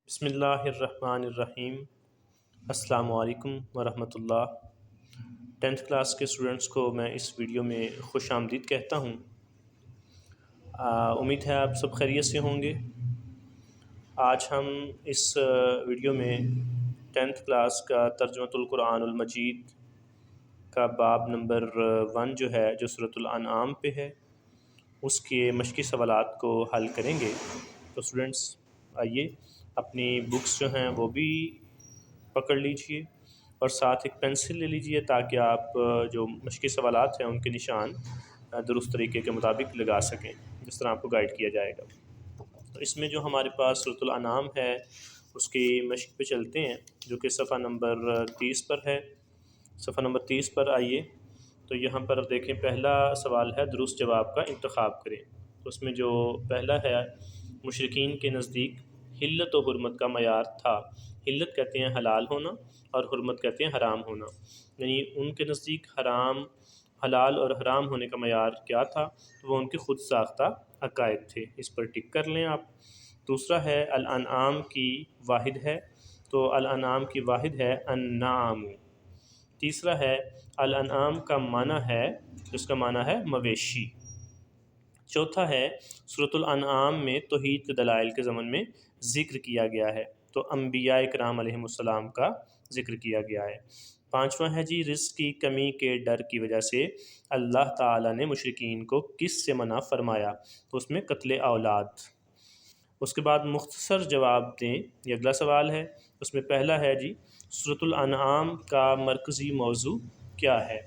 بسم اللہ الرحمن الرحیم۔ السلام علیکم ورحمۃ اللہ۔ 10th کلاس کے اسٹوڈنٹس کو میں اس ویڈیو میں خوش آمدید کہتا ہوں۔ امید ہے آپ سب خیریت سے ہوں گے۔ آج ہم اس ویڈیو میں 10th کلاس کا ترجمۃ القرآن المجید کا باب نمبر 1 جو ہے، جو سورۃ الانعام پہ ہے، اس کے مشقی سوالات کو حل کریں گے۔ تو اسٹوڈنٹس آئیے اپنی بکس جو ہیں وہ بھی پکڑ لیجئے اور ساتھ ایک پینسل لے لیجئے تاکہ آپ جو مشقی سوالات ہیں ان کے نشان درست طریقے کے مطابق لگا سکیں، جس طرح آپ کو گائیڈ کیا جائے گا۔ تو اس میں جو ہمارے پاس سورۃ الانعام ہے اس کی مشق پہ چلتے ہیں، جو کہ صفحہ نمبر 30 پر ہے۔ صفحہ نمبر 30 پر آئیے تو یہاں پر دیکھیں، پہلا سوال ہے درست جواب کا انتخاب کریں۔ تو اس میں جو پہلا ہے، مشرکین کے نزدیک حلت و حرمت کا معیار تھا۔ حلت کہتے ہیں حلال ہونا اور حرمت کہتے ہیں حرام ہونا، یعنی ان کے نزدیک حلال اور حرام ہونے کا معیار کیا تھا؟ تو وہ ان کے خود ساختہ عقائد تھے۔ اس پر ٹک کر لیں آپ۔ دوسرا ہے الانعام کی واحد ہے، تو الانعام کی واحد ہے النعام۔ تیسرا ہے الانعام کا معنی ہے، جس کا معنی ہے مویشی۔ چوتھا ہے سورۃ الانعام میں توحید کے دلائل کے ضمن میں ذکر کیا گیا ہے، تو انبیاء کرام علیہم السلام کا ذکر کیا گیا ہے۔ پانچواں ہے جی، رزق کی کمی کے ڈر کی وجہ سے اللہ تعالیٰ نے مشرکین کو کس سے منع فرمایا؟ تو اس میں قتل اولاد۔ اس کے بعد مختصر جواب دیں، یہ اگلا سوال ہے۔ اس میں پہلا ہے جی، سورۃ الانعام کا مرکزی موضوع کیا ہے؟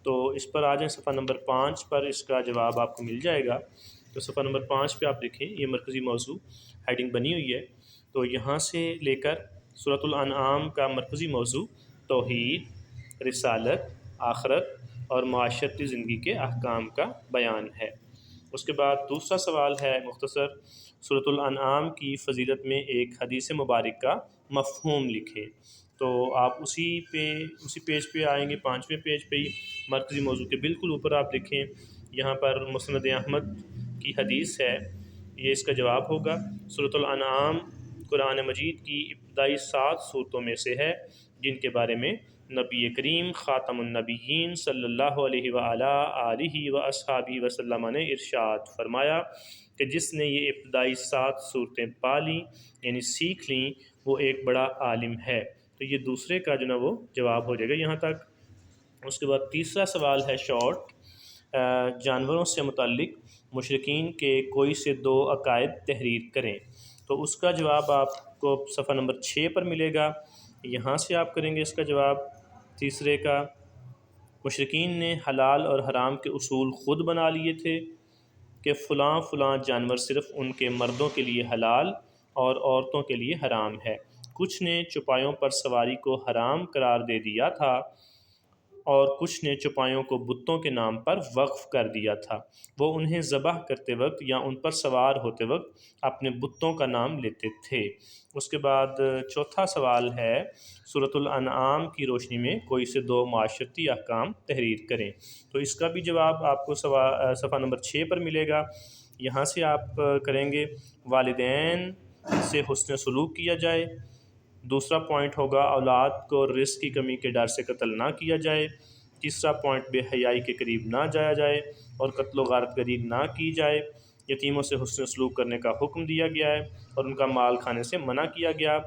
تو اس پر آ جائیں، صفحہ نمبر 5 پر اس کا جواب آپ کو مل جائے گا۔ تو صفحہ نمبر 5 پہ آپ دیکھیں، یہ مرکزی موضوع ہیڈنگ بنی ہوئی ہے۔ تو یہاں سے لے کر سورۃ الانعام کا مرکزی موضوع توحید، رسالت، آخرت اور معاشرتی زندگی کے احکام کا بیان ہے۔ اس کے بعد دوسرا سوال ہے مختصر، سورۃ الانعام کی فضیلت میں ایک حدیث مبارک کا مفہوم لکھیں۔ تو آپ اسی پیج پہ آئیں گے، 5ویں پیج پہ ہی مرکزی موضوع کے بالکل اوپر آپ دیکھیں، یہاں پر مسند احمد کی حدیث ہے، یہ اس کا جواب ہوگا۔ سورۃ الانعام قرآن مجید کی ابتدائی 7 صورتوں میں سے ہے، جن کے بارے میں نبی کریم خاتم النبیین صلی اللہ علیہ وآلہ وصحبہ وسلم نے ارشاد فرمایا کہ جس نے یہ ابتدائی 7 صورتیں پا لیں، یعنی سیکھ لیں، وہ ایک بڑا عالم ہے۔ تو یہ دوسرے کا جو نا وہ جواب ہو جائے گا یہاں تک۔ اس کے بعد تیسرا سوال ہے شارٹ، جانوروں سے متعلق مشرکین کے کوئی سے 2 عقائد تحریر کریں۔ تو اس کا جواب آپ کو صفحہ نمبر 6 پر ملے گا، یہاں سے آپ کریں گے اس کا جواب۔ تیسرے کا، مشرکین نے حلال اور حرام کے اصول خود بنا لیے تھے کہ فلاں فلاں جانور صرف ان کے مردوں کے لیے حلال اور عورتوں کے لیے حرام ہے۔ کچھ نے چوپایوں پر سواری کو حرام قرار دے دیا تھا اور کچھ نے چوپایوں کو بتوں کے نام پر وقف کر دیا تھا۔ وہ انہیں ذبح کرتے وقت یا ان پر سوار ہوتے وقت اپنے بتوں کا نام لیتے تھے۔ اس کے بعد چوتھا سوال ہے، سورۃ الانعام کی روشنی میں کوئی سے 2 معاشرتی احکام تحریر کریں۔ تو اس کا بھی جواب آپ کو صفحہ نمبر 6 پر ملے گا، یہاں سے آپ کریں گے والدین سے حسن سلوک کیا جائے۔ دوسرا پوائنٹ ہوگا اولاد کو رزق کی کمی کے ڈر سے قتل نہ کیا جائے۔ تیسرا پوائنٹ، بے حیائی کے قریب نہ جایا جائے اور قتل و غارت گری نہ کی جائے۔ یتیموں سے حسن سلوک کرنے کا حکم دیا گیا ہے اور ان کا مال کھانے سے منع کیا گیا۔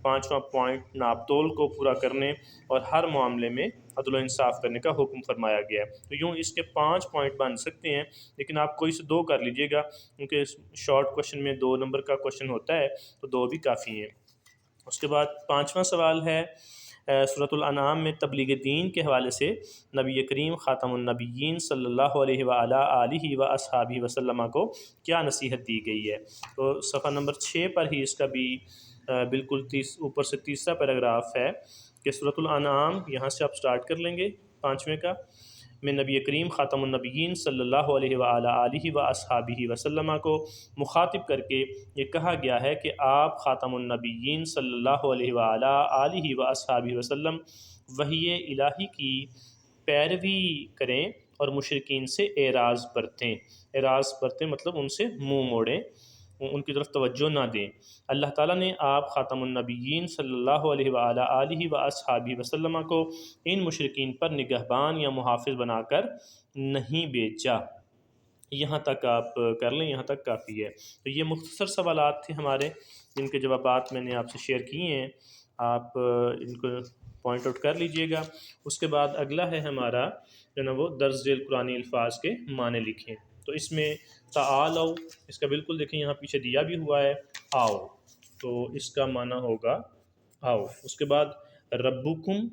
پانچواں پوائنٹ، ناپ تول کو پورا کرنے اور ہر معاملے میں عدل و انصاف کرنے کا حکم فرمایا گیا ہے۔ تو یوں اس کے 5 پوائنٹ بن سکتے ہیں، لیکن آپ کوئی سے 2 کر لیجئے گا، کیونکہ شارٹ کوشچن میں 2 نمبر کا کوشچن ہوتا ہے، تو 2 بھی کافی ہیں۔ اس کے بعد 5واں سوال ہے، سورۃ الانعام میں تبلیغ دین کے حوالے سے نبی کریم خاتم النبیین صلی اللہ علیہ وآلہ وصحبہ وسلم کو کیا نصیحت دی گئی ہے؟ تو صفحہ نمبر 6 پر ہی اس کا بھی بالکل اوپر سے تیسرا پیراگراف ہے کہ سورۃ الانعام، یہاں سے آپ سٹارٹ کر لیں گے 5ویں کا، میں نبی کریم خاتم النبیین صلی اللہ علیہ وآلہ وصحبہ وسلم کو مخاطب کر کے یہ کہا گیا ہے کہ آپ خاتم النبیین صلی اللہ علیہ وآلہ وصحبہ وسلم وحی الہی کی پیروی کریں اور مشرکین سے اعراض برتیں۔ اعراض برتیں مطلب ان سے منہ موڑیں، ان کی طرف توجہ نہ دیں۔ اللہ تعالیٰ نے آپ خاتم النبیین صلی اللہ علیہ وآلہ آلہ و اصحابہ وسلم کو ان مشرکین پر نگہبان یا محافظ بنا کر نہیں بھیجا۔ یہاں تک آپ کر لیں، یہاں تک کافی ہے۔ تو یہ مختصر سوالات تھے ہمارے، جن کے جوابات میں نے آپ سے شیئر کیے ہیں، آپ ان کو پوائنٹ آؤٹ کر لیجئے گا۔ اس کے بعد اگلا ہے ہمارا جو نا وہ درج ذیل قرآنی الفاظ کے معنی لکھیں۔ تو اس میں تعالوا، اس کا بالکل دیکھیں یہاں پیچھے دیا بھی ہوا ہے آؤ، تو اس کا معنی ہوگا آؤ۔ اس کے بعد ربکم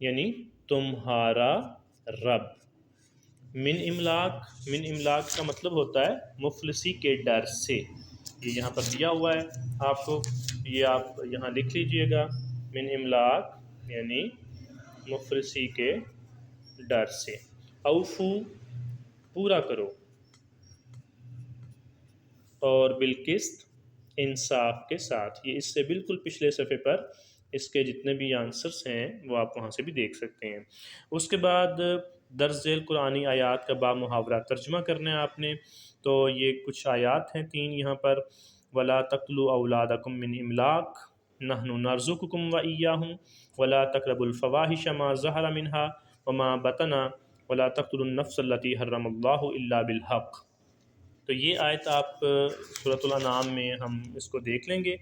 یعنی تمہارا رب۔ من املاک، من املاک کا مطلب ہوتا ہے مفلسی کے ڈر سے۔ یہ یہاں پر دیا ہوا ہے آپ کو، یہ آپ یہاں لکھ لیجئے گا، من املاک یعنی مفلسی کے ڈر سے۔ اوفو پورا کرو، اور بالقسط انصاف کے ساتھ۔ یہ اس سے بالکل پچھلے صفحے پر اس کے جتنے بھی آنسرس ہیں وہ آپ وہاں سے بھی دیکھ سکتے ہیں۔ اس کے بعد درج ذیل قرآنی آیات کا با محاورہ ترجمہ کرنا ہے آپ نے۔ تو یہ کچھ آیات ہیں 3 یہاں پر، وَلَا تَقْتُلُوا أَوْلَادَكُم مِّنْ إِمْلَاقٍ نَحْنُ نَرْزُقُكُمْ وَإِيَّاهُمْ وَلَا تَقْرَبُوا الْفَوَاحِشَ مَا ظَهَرَ مِنْهَا وَمَا بَطَنَ وَلَا تَقْتُلُوا النَّفْسَ الَّتِي حَرَّمَ اللَّهُ إِلَّا بِالْحَقِّ۔ تو یہ آیت آپ سورۃ الانعام میں ہم اس کو دیکھ لیں گے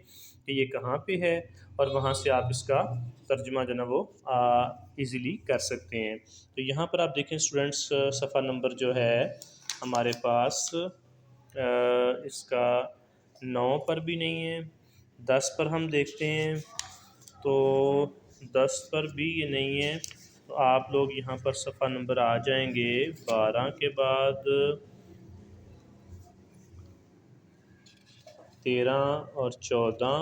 کہ یہ کہاں پہ ہے، اور وہاں سے آپ اس کا ترجمہ جو نا وہ ایزیلی کر سکتے ہیں۔ تو یہاں پر آپ دیکھیں اسٹوڈنٹس، صفحہ نمبر جو ہے ہمارے پاس اس کا 9 پر بھی نہیں ہے، 10 پر ہم دیکھتے ہیں تو 10 پر بھی یہ نہیں ہے۔ تو آپ لوگ یہاں پر صفحہ نمبر آ جائیں گے 12 کے بعد 13 اور 14،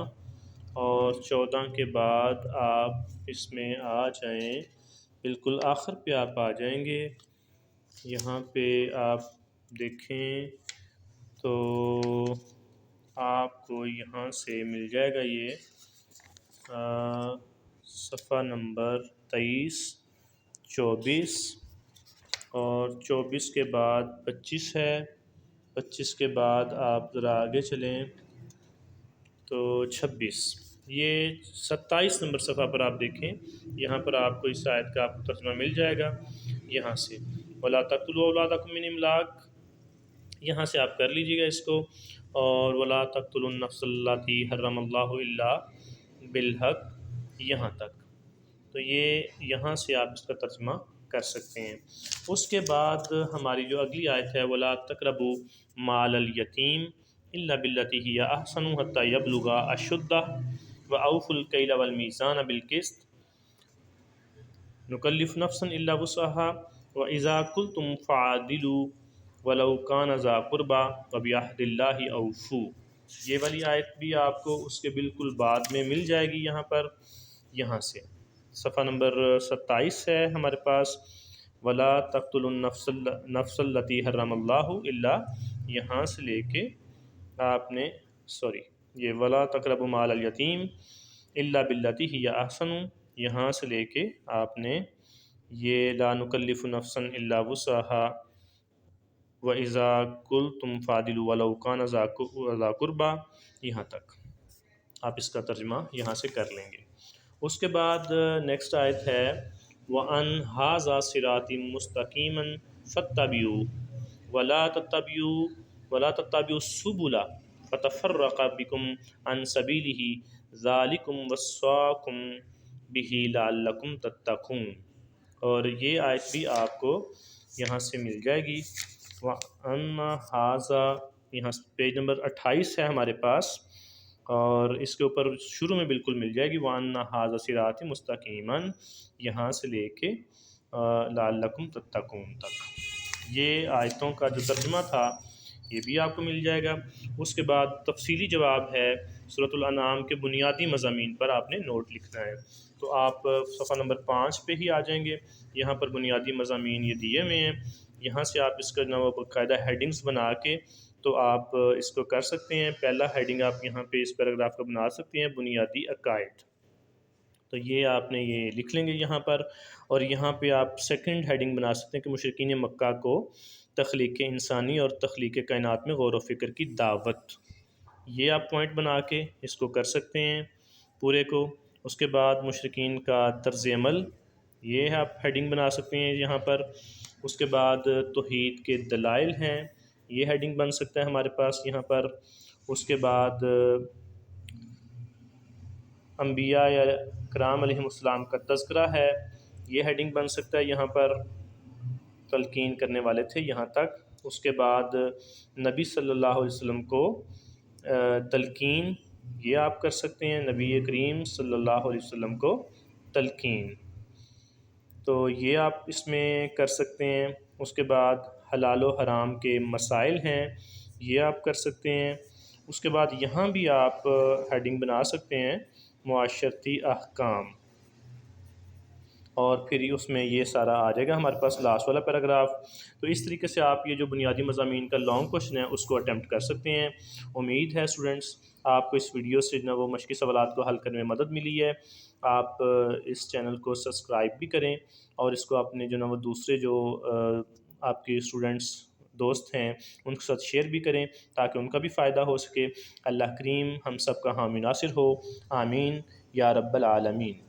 اور 14 کے بعد آپ اس میں آ جائیں، بالکل آخر پہ آپ آ جائیں گے۔ یہاں پہ آپ دیکھیں تو آپ کو یہاں سے مل جائے گا یہ صفحہ نمبر 23، 24، اور 24 کے بعد 25 ہے۔ 25 کے بعد آپ ذرا آگے چلیں تو 26، یہ 27 نمبر صفحہ پر آپ دیکھیں، یہاں پر آپ کو اس آیت کا آپ کو ترجمہ مل جائے گا یہاں سے، وَلَا تَقْتُلُوا أَوْلَادَكُم مِّنْ إِمْلَاقٍ، یہاں سے آپ کر لیجیے گا اس کو، اور وَلَا تَقْتُلُوا النَّفْسَ الَّتِي حَرَّمَ اللَّهُ إِلَّا بِالْحَقِّ یہاں تک۔ تو یہ یہاں سے آپ اس کا ترجمہ کر سکتے ہیں۔ اس کے بعد ہماری جو اگلی آیت ہے، وَلَا تَقْرَبُوا مَالَ الْيَتِيمِ إِلَّا بِالَّتِي هِيَ أَحْسَنُ حَتَّى يَبْلُغَ أَشُدَّهُ وَأَوْفُوا الْكَيْلَ وَالْمِيزَانَ بِالْقِسْطِ نُكَلِّفُ نَفْسًا إِلَّا وُسْعَهَا وَإِذَا قُلْتُمْ فَعْدِلُوا وَلَوْ كَانَ ذَا قُرْبَىٰ وَبِعَهْدِ اللَّهِ أَوْفُوا۔ یہ والی آیت بھی آپ کو اس کے بالکل بعد میں مل جائے گی، یہاں پر یہاں سے صفحہ نمبر 27 ہے ہمارے پاس، وَلَا تَقْتُلُوا النَّفْسَ الَّتِي حَرَّمَ اللَّهُ إِلَّا یہاں سے لے کے آپ نے یہ وَلَا تَقْرَبُوا مَالَ الْيَتِيمِ إِلَّا بِالَّتِي هِيَ أَحْسَنُ، یہاں سے لے کے آپ نے یہ لَا نُكَلِّفُ نَفْسًا إِلَّا وُسْعَهَا وَإِذَا قُلْتُمْ فَعْدِلُوا وَلَوْ كَانَ ذَا قُرْبَىٰ، یہاں تک آپ اس کا ترجمہ یہاں سے کر لیں گے۔ اس کے بعد نیکسٹ آیت ہے، وَأَنْ هَٰذَا صِرَاطِي مُسْتَقِيمًا فَاتَّبِعُوهُ وَلَا تَتَّبِعُوا السُّبُلَ فَتَفَرَّقَ بِكُمْ عَنْ سَبِيلِهِ ذَٰلِكُمْ وَصَّاكُمْ بِهِ لَعَلَّكُمْ تَتَّقُونَ۔ اور یہ آیت بھی آپ کو یہاں سے مل جائے گی، وَأَنْ هَٰذَا یہاں پیج نمبر 28 ہے ہمارے پاس، اور اس کے اوپر شروع میں بالکل مل جائے گی، وَأَنَّ هَٰذَا صِرَاطِي مُسْتَقِيمًا یہاں سے لے کے لَعَلَّكُمْ تَتَّقُونَ تک۔ یہ آیتوں کا جو ترجمہ تھا یہ بھی آپ کو مل جائے گا۔ اس کے بعد تفصیلی جواب ہے سورۃ الانعام کے بنیادی مضامین پر آپ نے نوٹ لکھنا ہے، تو آپ صفحہ نمبر 5 پہ ہی آ جائیں گے، یہاں پر بنیادی مضامین یہ دیے ہوئے ہیں، یہاں سے آپ اس کا باقاعدہ ہیڈنگز بنا کے تو آپ اس کو کر سکتے ہیں۔ پہلا ہیڈنگ آپ یہاں پہ اس پیراگراف کا بنا سکتے ہیں، بنیادی عقائد، تو یہ آپ نے یہ لکھ لیں گے یہاں پر، اور یہاں پہ آپ سیکنڈ ہیڈنگ بنا سکتے ہیں کہ مشرکین مکہ کو تخلیق انسانی اور تخلیق کائنات میں غور و فکر کی دعوت۔ یہ آپ پوائنٹ بنا کے اس کو کر سکتے ہیں پورے کو۔ اس کے بعد مشرکین کا طرز عمل، یہ آپ ہیڈنگ بنا سکتے ہیں یہاں پر۔ اس کے بعد توحید کے دلائل ہیں، یہ ہیڈنگ بن سکتا ہے ہمارے پاس یہاں پر۔ اس کے بعد انبیاء یا کرام علیہم السلام کا تذکرہ ہے، یہ ہیڈنگ بن سکتا ہے یہاں پر۔ تلقین کرنے والے تھے یہاں تک۔ اس کے بعد نبی صلی اللہ علیہ وسلم کو تلقین، یہ آپ کر سکتے ہیں، نبی کریم صلی اللہ علیہ وسلم کو تلقین، تو یہ آپ اس میں کر سکتے ہیں۔ اس کے بعد حلال و حرام کے مسائل ہیں، یہ آپ کر سکتے ہیں۔ اس کے بعد یہاں بھی آپ ہیڈنگ بنا سکتے ہیں معاشرتی احکام، اور پھر اس میں یہ سارا آ جائے گا ہمارے پاس لاسٹ والا پیراگراف۔ تو اس طریقے سے آپ یہ جو بنیادی مضامین کا لانگ کوشچن ہے اس کو اٹیمپٹ کر سکتے ہیں۔ امید ہے اسٹوڈنٹس آپ کو اس ویڈیو سے وہ مشقی سوالات کو حل کرنے میں مدد ملی ہے۔ آپ اس چینل کو سبسکرائب بھی کریں، اور اس کو اپنے وہ دوسرے جو آپ کے اسٹوڈنٹس دوست ہیں ان کے ساتھ شیئر بھی کریں تاکہ ان کا بھی فائدہ ہو سکے۔ اللہ کریم ہم سب کا حامی ناصر ہو، آمین یا رب العالمین۔